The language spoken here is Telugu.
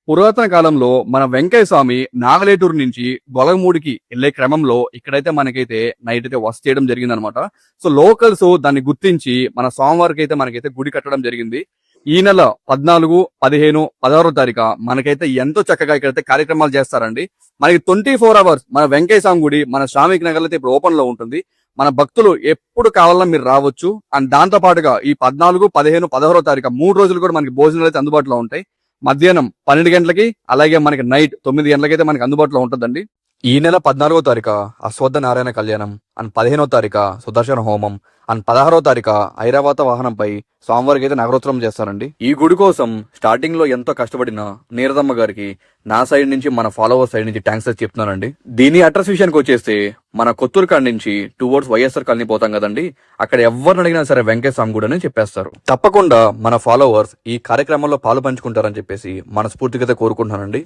పురాతన కాలంలో మన వెంకయ్య స్వామి నాగలేటూరు నుంచి గొలగమూడికి వెళ్లే క్రమంలో ఇక్కడైతే మనకైతే నైట్ అయితే వసతి చేయడం జరిగింది అనమాట. సో లోకల్స్ దాన్ని గుర్తించి మన స్వామివారికి అయితే మనకైతే గుడి కట్టడం జరిగింది. ఈ నెల 14, 15, 16 తారీఖు మనకైతే ఎంతో చక్కగా ఇక్కడైతే కార్యక్రమాలు చేస్తారండి. మనకి 24 hours మన వెంకయ్య స్వామి గుడి మన శ్రామిక్ నగర్ అయితే ఇప్పుడు ఓపెన్ లో ఉంటుంది. మన భక్తులు ఎప్పుడు కావాలన్నా మీరు రావచ్చు. అండ్ దాంతో పాటుగా ఈ 14, 15, 16 తారీఖు 3 రోజులు కూడా మనకి భోజనాలు అయితే అందుబాటులో ఉంటాయి. మధ్యాహ్నం 12 గంటలకి, అలాగే మనకి నైట్ 9 గంటలకైతే మనకి అందుబాటులో ఉంటుందండి. ఈ నెల 14వ తారీఖు అశ్వత్థ నారాయణ కళ్యాణం, అండ్ 15వ తారీఖు సుదర్శన హోమం, అండ్ 16వ తారీఖు ఐరావత వాహనంపై స్వామివారికి అయితే నగరోత్సవం చేస్తారండి. ఈ గుడి కోసం స్టార్టింగ్ లో ఎంతో కష్టపడిన నీరదమ్మ గారికి నా సైడ్ నుంచి, మన ఫాలోవర్స్ సైడ్ నుంచి థ్యాంక్స్ అయితే చెప్తున్నానండి. దీని అడ్రస్ విషయానికి వచ్చేస్తే మన కొత్తూరు కాడ నుంచి టువర్డ్స్ వైఎస్ఆర్ కాలనీ పోతాం కదండి, అక్కడ ఎవరిని అడిగినా సరే వెంకయ్య స్వామి గుడి అని చెప్పేస్తారు. తప్పకుండా మన ఫాలోవర్స్ ఈ కార్యక్రమంలో పాలు పంచుకుంటారని చెప్పేసి మనస్ఫూర్తిగా కోరుకుంటున్నానండి.